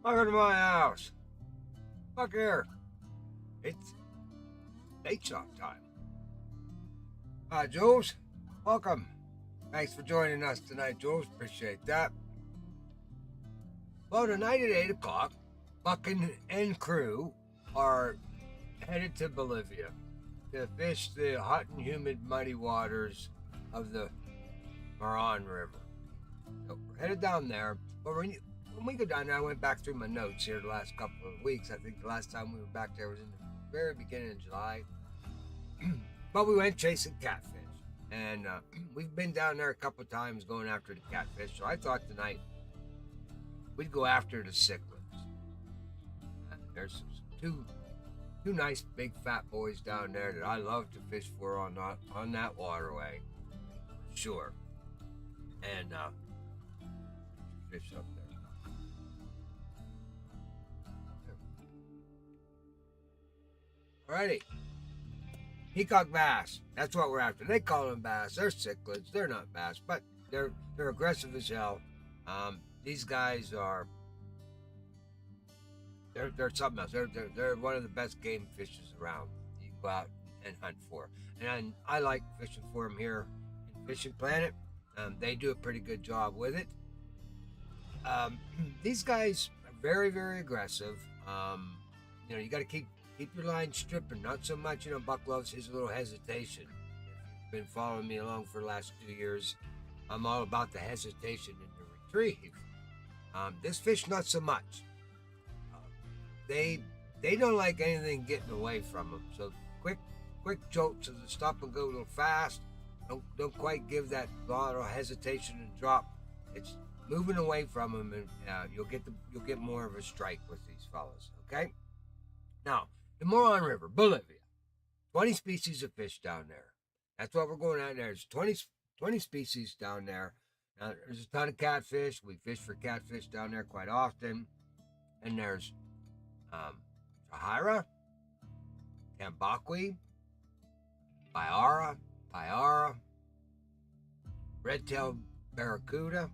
Welcome to my house. Look here. It's bait shop time. Hi, Jules. Welcome. Thanks for joining us tonight, Jules. Appreciate that. Well, tonight at 8 o'clock, Buck and crew are headed to Bolivia to fish the hot and humid muddy waters of the Marron River. So we're headed down there. But when we go down there, I went back through my notes here the last couple of weeks. I think the last time we were back there was in the very beginning of July. But we went chasing catfish. And we've been down there a couple of times going after the catfish. So I thought tonight we'd go after the cichlids. There's two nice big fat boys down there that I love to fish for on that waterway. Sure. And fish up there. Alrighty. Peacock bass. That's what we're after. They call them bass. They're cichlids. They're not bass, but they're aggressive as hell. These guys are they're something else. They're one of the best game fishes around. You can go out and hunt for. And I like fishing for them here in Fishing Planet. They do a pretty good job with it. These guys are very, very aggressive. You got to keep your line stripping, not so much, Buck loves his little hesitation. If you've been following me along for the last 2 years, I'm all about the hesitation and the retrieve. This fish, not so much. They don't like anything getting away from them. So quick jolts of the stop and go a little fast. Don't quite give that lot of hesitation and drop. It's moving away from them, and you'll get more of a strike with these fellas. Okay. Now, the Marron River, Bolivia, 20 species of fish down there. That's what we're going out there. There's 20 species down there. Now, there's a ton of catfish. We fish for catfish down there quite often. And there's Jahira, Tambaqui, Payara, red-tailed barracuda,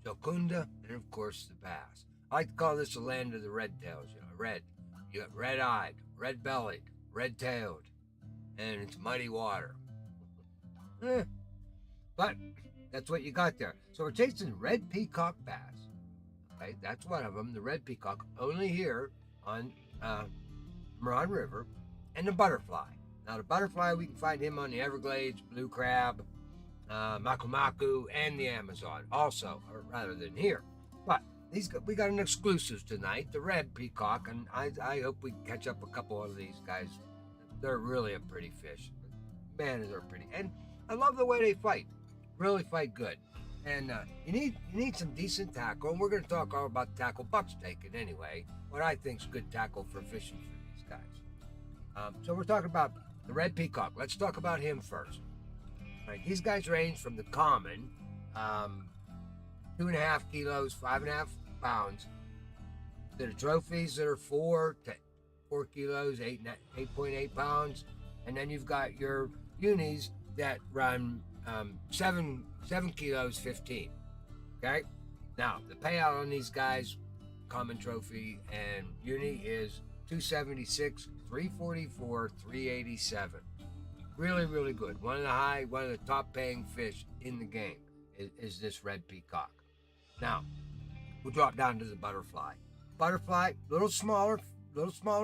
Jocunda, and of course the bass. I like to call this the land of the red-tails, red. You got red-eyed, red-bellied, red-tailed, and it's muddy water. But that's what you got there. So we're chasing red peacock bass. Okay, that's one of them, the red peacock, only here on Marron River, and the butterfly. Now the butterfly, we can find him on the Everglades, blue crab, maku, and the Amazon also, or rather than here. But we got an exclusive tonight, the red peacock, and I hope we can catch up a couple of these guys. They're really a pretty fish. Man, they're pretty. And I love the way they fight. Really fight good. And you need some decent tackle, and we're going to talk all about the tackle Buck's taking anyway, what I think's good tackle for fishing for these guys. So we're talking about the red peacock. Let's talk about him first. All right, these guys range from the common, 2.5 kilos, 5.5 pounds, to the trophies that are 4 kilos, 8.8 pounds, and then you've got your unis that run 7 kilos, 15. Okay, now the payout on these guys, common trophy and uni, is 276, 344, 387. Really, really good. One of the top paying fish in the game is this red peacock. Now, we'll drop down to the butterfly. Butterfly, little smaller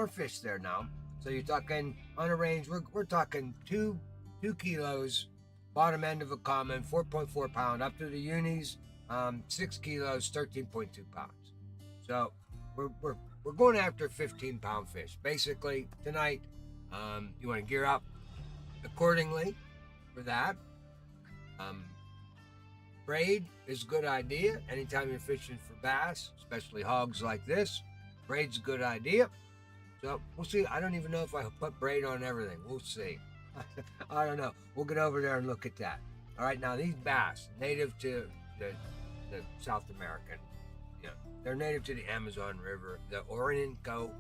fish there now. So you're talking on a range, we're talking 2 kilos, bottom end of a common, 4.4 pound, up to the unis, 6 kilos, 13.2 pounds. So we're going after 15-pound fish. Basically, tonight, you want to gear up accordingly for that. Braid is a good idea. Anytime you're fishing for bass, especially hogs like this, braid's a good idea. So we'll see. I don't even know if I put braid on everything. We'll see. I don't know. We'll get over there and look at that. All right, now these bass, native to the South American, they're native to the Amazon River, the Orinoco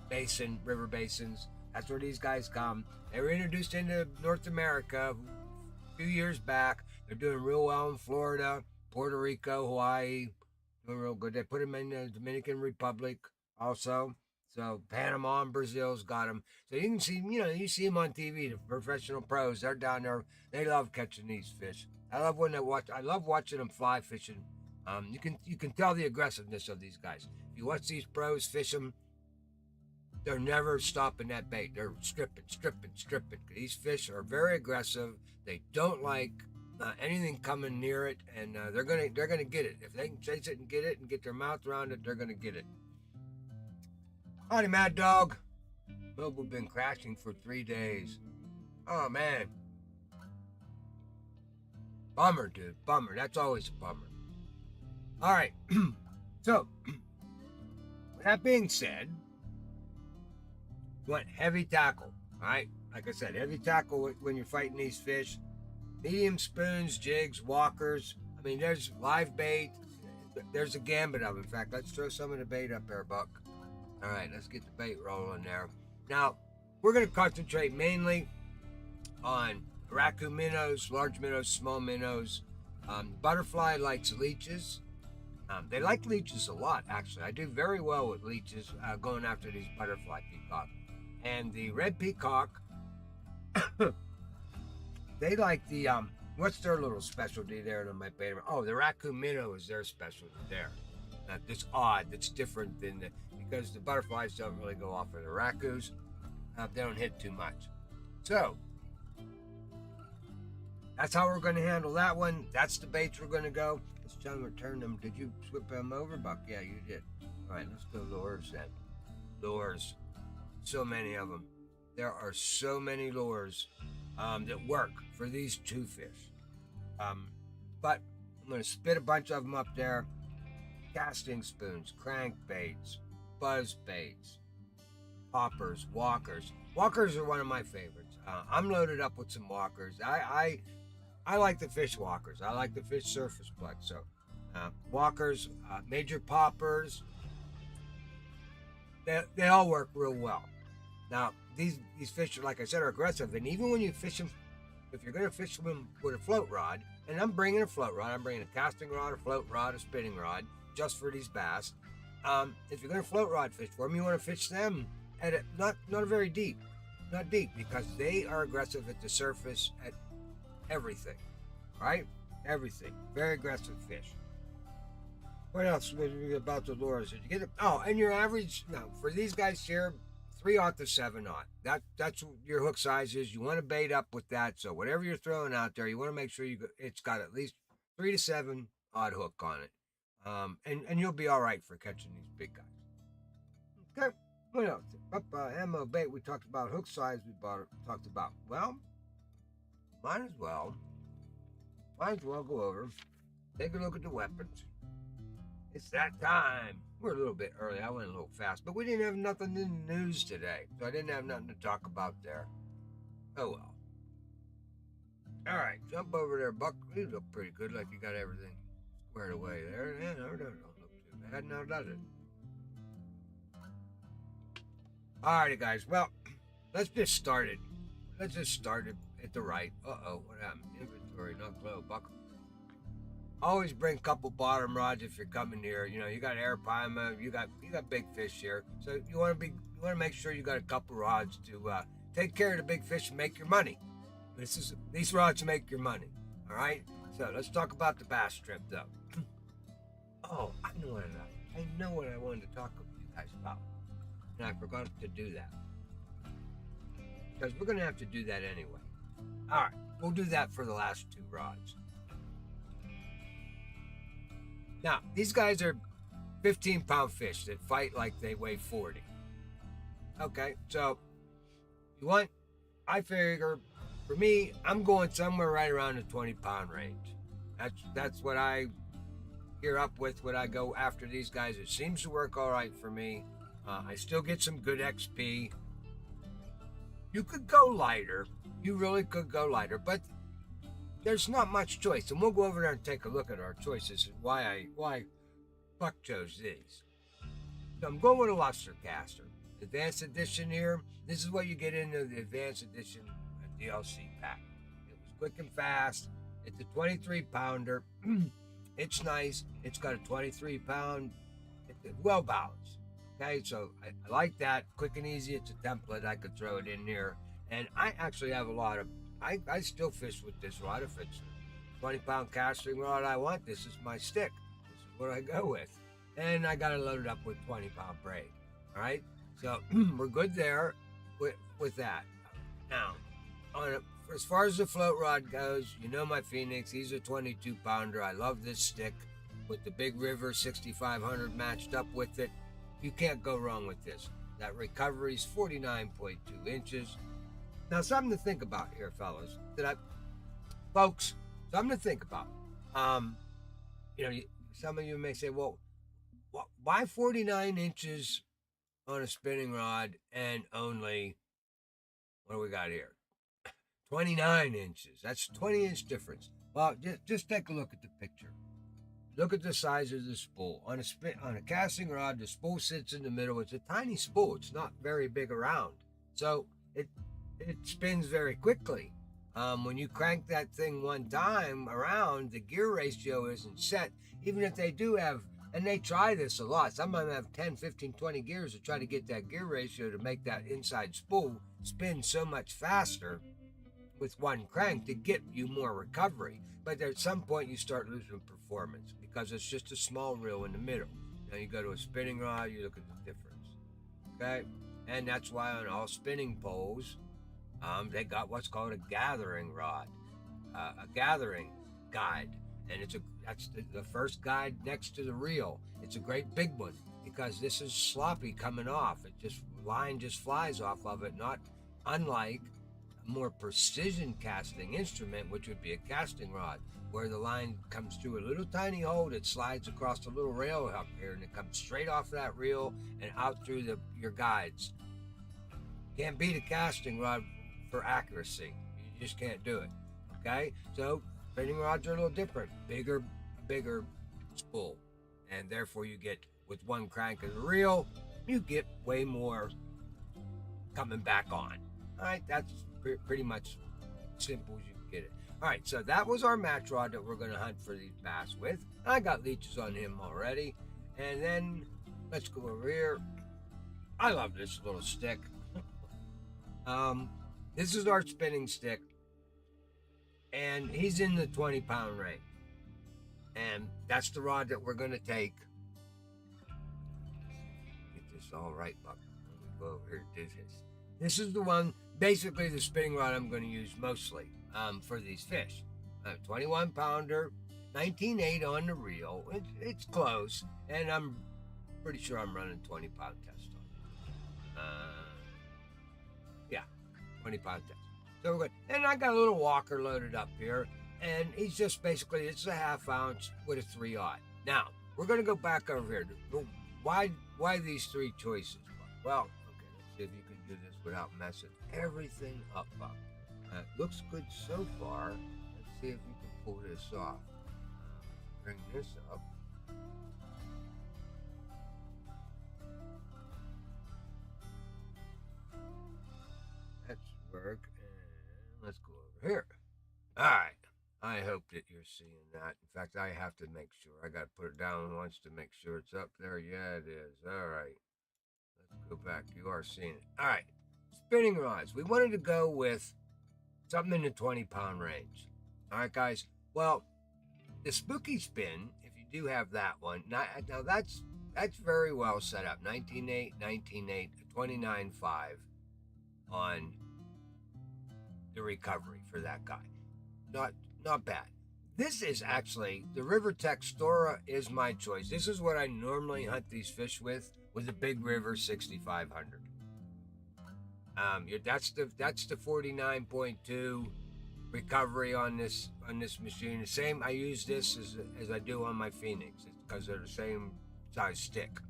basin, river basins. That's where these guys come. They were introduced into North America a few years back. They're doing real well in Florida, Puerto Rico, Hawaii. Doing real good. They put them in the Dominican Republic also. So Panama and Brazil's got them. So you can see, you see them on TV. The professional pros, they're down there. They love catching these fish. I love when they watch. I love watching them fly fishing. You can tell the aggressiveness of these guys. If you watch these pros fish them, they're never stopping that bait. They're stripping, stripping, stripping. These fish are very aggressive. They don't like anything coming near it, and they're gonna get it. If they can chase it and get their mouth around it, they're gonna get it. Howdy, Mad Dog. Mobile been crashing for 3 days. Oh man, bummer, dude. Bummer. That's always a bummer. All right. So, with that being said, you want heavy tackle. All right. Like I said, heavy tackle when you're fighting these fish. Medium spoons, jigs, walkers. I mean, there's live bait. There's a gambit of them. In fact, let's throw some of the bait up there, Buck. All right, let's get the bait rolling there. Now, we're going to concentrate mainly on raccoon minnows, large minnows, small minnows. Butterfly likes leeches. They like leeches a lot, actually. I do very well with leeches going after these butterfly peacock. And the red peacock, they like the, what's their little specialty there in my bait? Oh, the raccoon minnow is their specialty there. That's odd. That's different than because the butterflies don't really go off of the raccoons. They don't hit too much. So, that's how we're going to handle that one. That's the baits we're going to go. Let's try and return them. Did you flip them over, Buck? Yeah, you did. All right, let's go lures then. Lures. So many of them. There are so many lures that work for these two fish. But I'm going to spit a bunch of them up there. Casting spoons, crankbaits, buzz baits, poppers, walkers. Walkers are one of my favorites. I'm loaded up with some walkers. I like the fish walkers. I like the fish surface plug. So walkers, major poppers, they all work real well. Now these fish, like I said, are aggressive, and even when you fish them, if you're going to fish them with a float rod, and I'm bringing a float rod, I'm bringing a casting rod, a float rod, a spinning rod, just for these bass. If you're going to float rod fish for them, you want to fish them at not very deep, not deep, because they are aggressive at the surface at everything, right? Everything. Very aggressive fish. What else about the lures? Did you get it? Oh, and your average, no, for these guys here, 3/0 to 7/0. That's your hook size is. You want to bait up with that. So whatever you're throwing out there, you want to make sure it's got at least 3 to 7 odd hook on it. And you'll be all right for catching these big guys. Okay. What else? Ammo bait. We talked about hook size. Talked about. Well, might as well go over. Take a look at the weapons. It's that time. We're a little bit early. I went a little fast, but we didn't have nothing in the news today, so I didn't have nothing to talk about there. Oh well. All right, jump over there, Buck. You look pretty good, like you got everything squared away there. Yeah, no, don't look too bad now, does it? Alrighty, guys. Well, let's just start it. Let's just start it at the right. Uh-oh, what happened? Inventory, not glow, Buck. Always bring a couple bottom rods if you're coming here. You know, you got air pima, you got big fish here, so you want to make sure you got a couple rods to take care of the big fish and make your money. These rods make your money. All right. So let's talk about the bass trip, though. Oh, I know what I wanted to talk to you guys about, and I forgot to do that because we're gonna have to do that anyway. All right, we'll do that for the last 2 rods. Now, these guys are 15-pound fish that fight like they weigh 40. Okay, so I figure, for me, I'm going somewhere right around the 20-pound range. That's what I gear up with when I go after these guys. It seems to work all right for me. I still get some good XP. You could go lighter. You really could go lighter, but there's not much choice, and we'll go over there and take a look at our choices and why Buck chose these. So I'm going with a luster caster. Advanced edition here. This is what you get into the advanced edition DLC pack. It was quick and fast. It's a 23 pounder. It's nice. It's got a 23 pound. It's well balanced. Okay, so I like that. Quick and easy. It's a template. I could throw it in here. And I actually have a lot of. I still fish with this rod. If it's a 20-pound casting rod I want, this is my stick. This is what I go with. And I got it loaded up with 20-pound braid. All right, so we're good there with that. Now, as far as the float rod goes, you know my Phoenix. He's a 22-pounder. I love this stick with the Big River 6500 matched up with it. You can't go wrong with this. That recovery is 49.2 inches. Now, something to think about here, fellas. Folks, something to think about. Some of you may say, well, why 49 inches on a spinning rod and only, what do we got here? 29 inches. That's 20-inch difference. Well, just take a look at the picture. Look at the size of the spool. On a casting rod, the spool sits in the middle. It's a tiny spool. It's not very big around. So it spins very quickly. When you crank that thing one time around, the gear ratio isn't set. Even if they do have, and they try this a lot. Some of them have 10, 15, 20 gears to try to get that gear ratio to make that inside spool spin so much faster with one crank to get you more recovery. But at some point you start losing performance because it's just a small reel in the middle. Now you go to a spinning rod, you look at the difference. Okay? And that's why on all spinning poles, they got what's called a gathering rod, a gathering guide. And that's the first guide next to the reel. It's a great big one because this is sloppy coming off. Line just flies off of it, not unlike a more precision casting instrument, which would be a casting rod, where the line comes through a little tiny hole that slides across a little rail up here, and it comes straight off that reel and out through your guides. Can't beat a casting rod for accuracy. You just can't do it. Okay? So spinning rods are a little different. Bigger spool. And therefore you get, with one crank of the reel, you get way more coming back on. All right, that's pretty much simple as you can get it. All right, so that was our match rod that we're going to hunt for these bass with. I got leeches on him already. And then let's go over here. I love this little stick. This is our spinning stick. And he's in the 20-pound range. And that's the rod that we're going to take. Get this all right, Buck. Let me go over here and do this. This is the one, basically the spinning rod I'm going to use mostly for these fish. 21-pounder, 19.8 on the reel. It's close, and I'm pretty sure I'm running 20-pound test on it. 20-pound test. So we're good. And I got a little walker loaded up here, and he's just basically, it's a half ounce with a 3/0. Now, we're going to go back over here. Why these three choices? Well, okay, let's see if you can do this without messing everything up. Looks good so far. Let's see if you can pull this off. Bring this up. That should work. And let's go over here. All right. I hope that you're seeing that. In fact, I have to make sure. I got to put it down once to make sure it's up there. Yeah, it is. All right. Let's go back. You are seeing it. All right. Spinning rods. We wanted to go with something in the 20-pound range. All right, guys. Well, the Spooky Spin, if you do have that one, now that's very well set up. 19.8, 19.8, 29.5 on the recovery for that guy. Not bad. This is actually, the Rivertech Stora is my choice. This is what I normally hunt these fish with the Big River 6500. That's the 49.2 recovery on this machine. The same, I use this as I do on my Phoenix because they're the same size stick.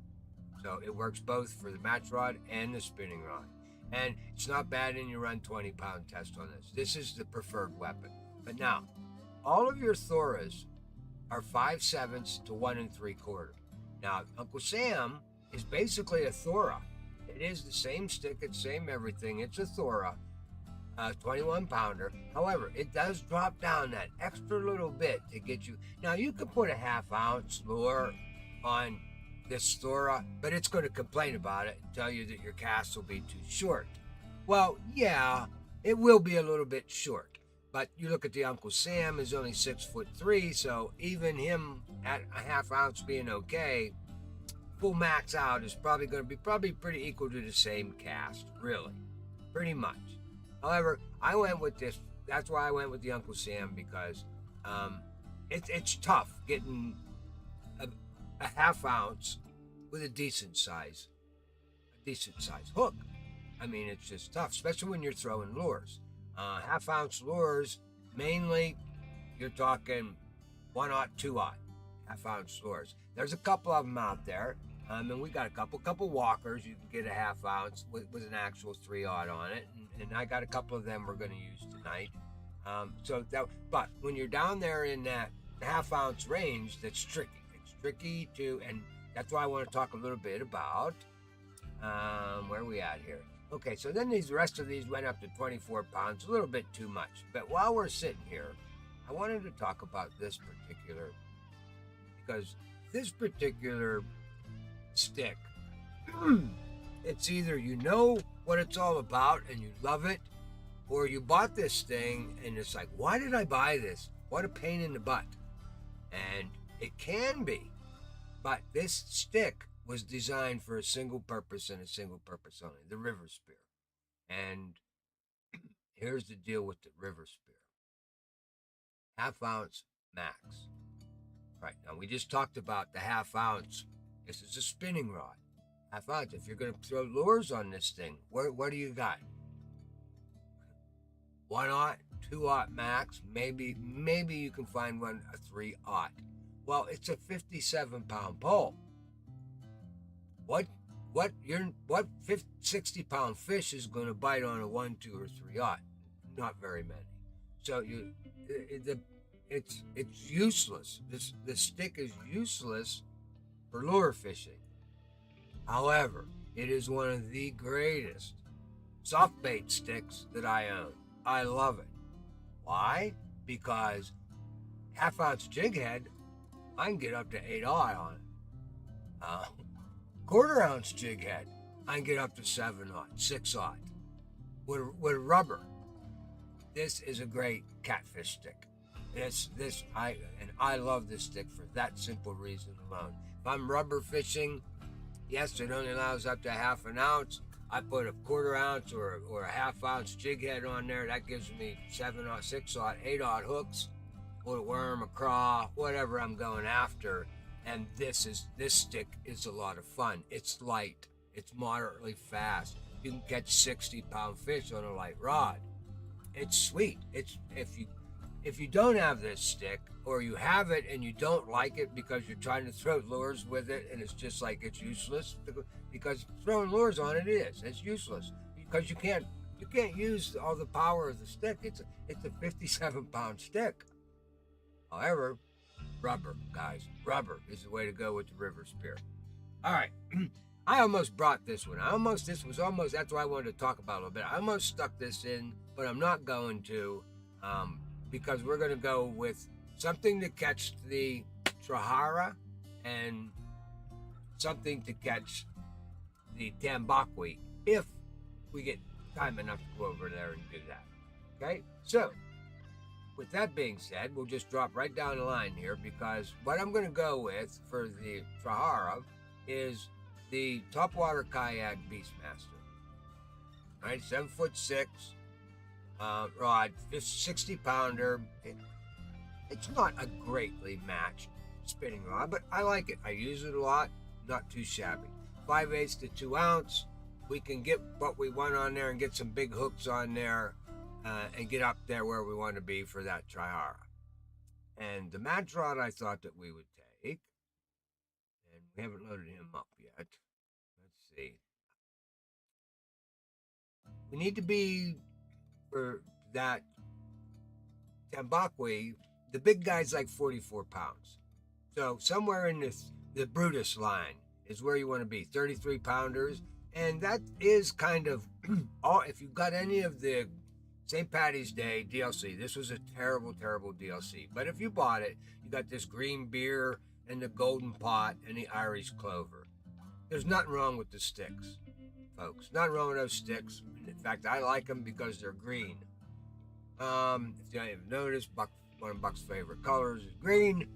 So it works both for the match rod and the spinning rod. And it's not bad, and you run 20-pound test on this. This is the preferred weapon. But now, all of your Thoras are 5/7 to 1 3/4. Now, Uncle Sam is basically a Thora. It is the same stick, it's same everything. It's a Thora, 21 pounder. However, it does drop down that extra little bit to get you. Now, you could put a half-ounce lure on this Thora, but it's going to complain about it and tell you that your cast will be too short. Well, yeah, it will be a little bit short. But you look at the Uncle Sam is only 6'3", so even him at a half-ounce being okay, full max out is probably going to be pretty equal to the same cast, really, pretty much. However, I went with this. That's why I went with the Uncle Sam, because it's tough getting a half-ounce with a decent size hook. I mean, it's just tough, especially when you're throwing lures. Half-ounce lures, mainly, you're talking 1/0, 2/0 half-ounce lures. There's a couple of them out there, and we got a couple walkers. You can get a half-ounce with an actual 3/0 on it, and I got a couple of them we're going to use tonight. But when you're down there in that half-ounce range, that's tricky. It's tricky and that's why I want to talk a little bit about where are we at here. Okay, so then the rest of these went up to 24 pounds, a little bit too much. But while we're sitting here, I wanted to talk about this particular, because this particular stick, it's either you know what it's all about and you love it, or you bought this thing and it's like, why did I buy this? What a pain in the butt. And it can be, but this stick was designed for a single purpose and a single purpose only, the river spear. And here's the deal with the river spear. Half-ounce max. Right, now we just talked about the half-ounce. This is a spinning rod. Half-ounce. If you're going to throw lures on this thing, what do you got? 1/0, 2/0 max. Maybe you can find one a 3/0. Well, it's a 57-pound pole. What 60-pound fish is going to bite on a 1, 2, or 3/0? Not very many. So it's useless. This stick is useless for lure fishing. However, it is one of the greatest soft bait sticks that I own. I love it. Why? Because half-ounce jig head, I can get up to 8/0 on it. Quarter-ounce jig head, I can get up to 7/0, 6/0 with rubber. This is a great catfish stick. I love this stick for that simple reason alone. If I'm rubber fishing, yes, it only allows up to half an ounce. I put a quarter-ounce or a half-ounce jig head on there. That gives me 7/0, 6/0, 8/0 hooks, or a worm, a craw, whatever I'm going after. And this stick is a lot of fun. It's light. It's moderately fast. You can catch 60-pound fish on a light rod. It's sweet. It's if you don't have this stick, or you have it and you don't like it because you're trying to throw lures with it and it's just like it's useless, because throwing lures on it's useless, because you can't use all the power of the stick. It's a 57-pound stick. However, rubber, guys. Rubber is the way to go with the river spear. All right. I almost brought this one. That's why I wanted to talk about it a little bit. I almost stuck this in, but I'm not going to, because we're going to go with something to catch the trahara and something to catch the tambaqui, if we get time enough to go over there and do that. Okay? So, with that being said, we'll just drop right down the line here, because what I'm going to go with for the trahara is the topwater kayak Beastmaster. All right, 7'6" rod, 60-pounder. It's not a greatly matched spinning rod, but I like it. I use it a lot. Not too shabby. 5/8 to 2 ounce. We can get what we want on there and get some big hooks on there. And get up there where we want to be for that trahara. And the match rod I thought that we would take, and we haven't loaded him up yet. Let's see. We need to be, for that tambaqui, the big guy's like 44 pounds. So somewhere in the Brutus line is where you want to be. 33 pounders. And that is kind of all. If you got any of the St. Patty's Day DLC, this was a terrible, terrible DLC. But if you bought it, you got this green beer and the golden pot and the Irish clover. There's nothing wrong with the sticks, folks. Nothing wrong with those sticks. In fact, I like them because they're green. If you haven't noticed, one of Buck's favorite colors is green.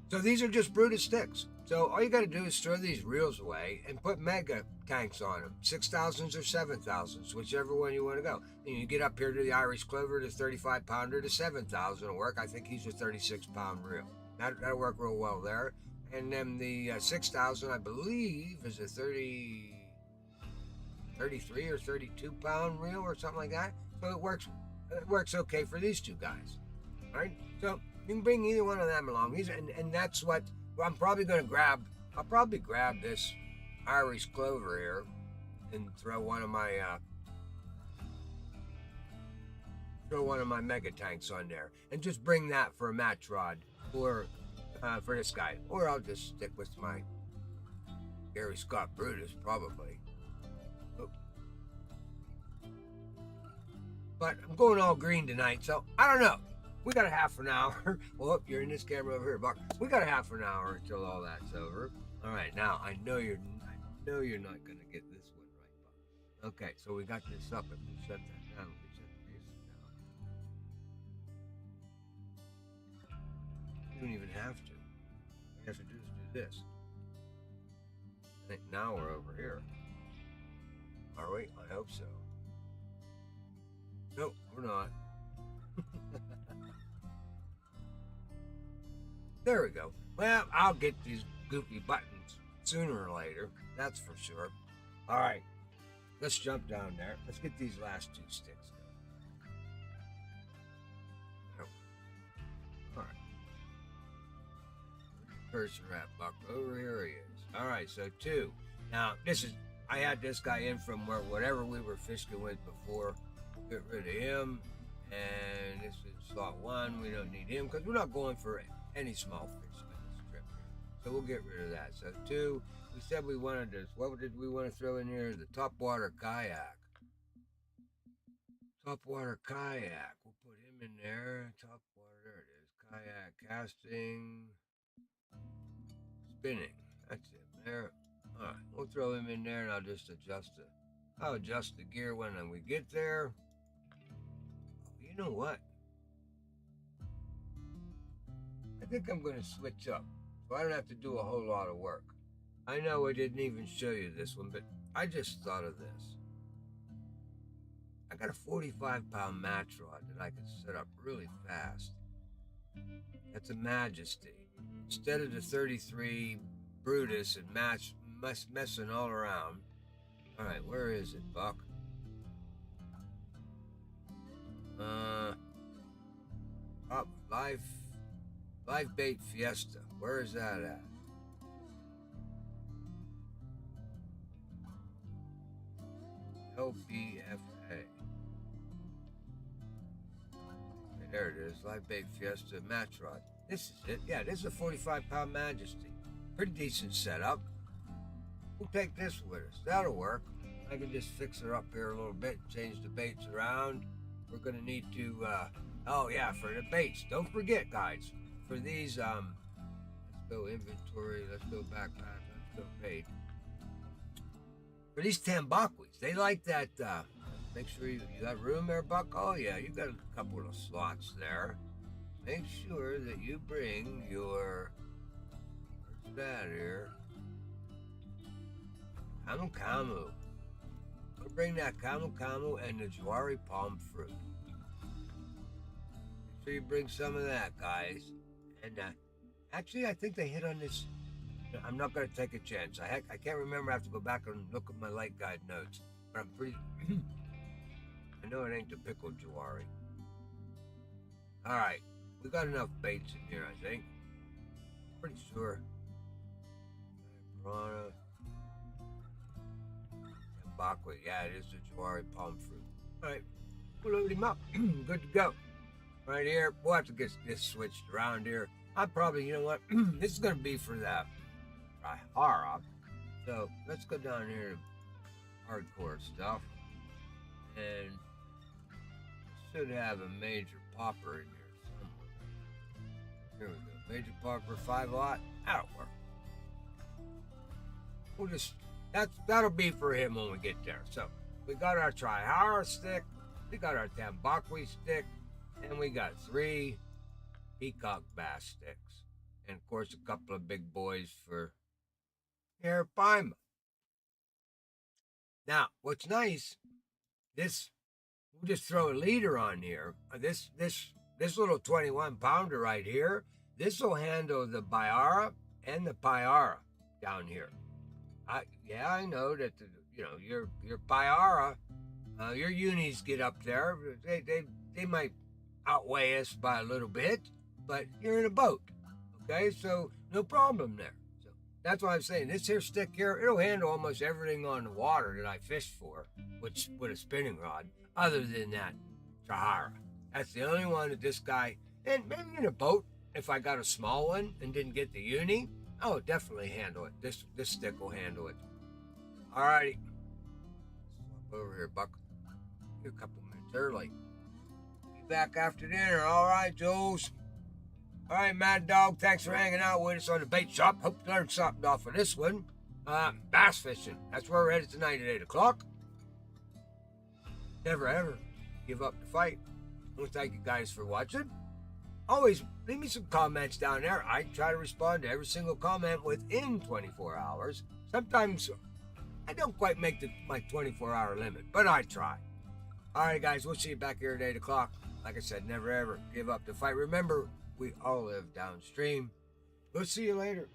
So these are just Brutus sticks. So all you got to do is throw these reels away and put mega tanks on them, 6,000s or 7,000s, whichever one you want to go. And you get up here to the Irish Clover, the 35 pounder, the 7,000 will work. I think he's a 36-pound reel. That'll work real well there. And then the 6,000, I believe, is a 33 or 32-pound reel or something like that. So it works okay for these two guys. All right? So you can bring either one of them along. And that's what I'm probably going to grab. I'll probably grab this Irish Clover here and throw one of my mega tanks on there, and just bring that for a match rod or for this guy. Or I'll just stick with my Gary Scott Brutus probably. But I'm going all green tonight, so I don't know. We got a half an hour. Well, you're in this camera over here, Buck. We got a half an hour until all that's over. All right, now I know you're not gonna get this one right, Buck. Okay, so we got this up. If we shut that down, we shut the bases down. You don't even have to. All you have to do is do this. I think now we're over here. Are we? I hope so. Nope, we're not. There we go. Well, I'll get these goofy buttons sooner or later. That's for sure. All right. Let's jump down there. Let's get these last two sticks going. All right. Where's the cursor at, Buck? Over here he is. All right, so 2. Now, I had this guy in from whatever we were fishing with before. Get rid of him. And this is slot 1. We don't need him because we're not going for any small fish on this trip here. So we'll get rid of that. So 2, we said we wanted this. What did we want to throw in here? The topwater kayak. Topwater kayak. We'll put him in there. Topwater, there it is. Kayak casting. Spinning. That's it. There. All right. We'll throw him in there and I'll just adjust it. I'll adjust the gear when we get there. You know what? I think I'm going to switch up so I don't have to do a whole lot of work. I know I didn't even show you this one, but I just thought of this. I got a 45-pound match rod that I can set up really fast. That's a Majesty. Instead of the 33 Brutus and messing all around. All right, where is it, Buck? Live Bait Fiesta. Where is that at? LBFA. Okay, there it is. Live Bait Fiesta match rod. This is it. Yeah, this is a 45-pound Majesty. Pretty decent setup. We'll take this with us. That'll work. I can just fix her up here a little bit, change the baits around. We're gonna need to, oh yeah, for the baits. Don't forget, guys, for these, let's go inventory, let's go backpack, let's go bait. For these tambaquis, they like that, make sure you got room there, Buck. Oh yeah, you got a couple of slots there. Make sure that you bring your, where's that here? Camu. We'll bring that camu and the Jawari palm fruit. Make sure you bring some of that, guys. And actually, I think they hit on this. I'm not going to take a chance. I can't remember. I have to go back and look at my light guide notes. But I'm pretty. I know it ain't the pickled Jawari. All right, we got enough baits in here, I think. Pretty sure. Piranha. Bakwa. Yeah, it is the Jawari palm fruit. All right, we'll load him up. Good to go. Right here, we'll have to get this switched around here. I probably, you know what? This is going to be for that Hara. So let's go down here to hardcore stuff. And should have a major popper in here somewhere. Here we go. Major popper 5-aught. That'll work. We'll just that'll be for him when we get there. So we got our Trihara stick, we got our Tambaqui stick, and we got 3 peacock bass sticks. And of course a couple of big boys for Arapaima. Now, what's nice, we'll just throw a leader on here. This little 21-pounder right here, this will handle the Baiara and the Payara down here. I know that your Payara, your unis get up there. They might outweigh us by a little bit, but you're in a boat, okay? So no problem there. So that's why I'm saying this here stick here, it'll handle almost everything on the water that I fish for, with a spinning rod. Other than that, Trihara. That's the only one that this guy, and maybe in a boat, if I got a small one and didn't get the uni, I would definitely handle it. This stick will handle it. Alrighty. Swap over here, Buck. You're a couple minutes early. Be back after dinner. Alright, Jules. Alright, Mad Dog. Thanks for hanging out with us on the bait shop. Hope you learned something off of this one. Bass fishing. That's where we're headed tonight at 8 o'clock. Never ever give up the fight. I want to thank you guys for watching. Always leave me some comments down there. I try to respond to every single comment within 24 hours. Sometimes I don't quite make my 24-hour limit, but I try. All right, guys, we'll see you back here at 8 o'clock. Like I said, never ever give up the fight. Remember, we all live downstream. We'll see you later.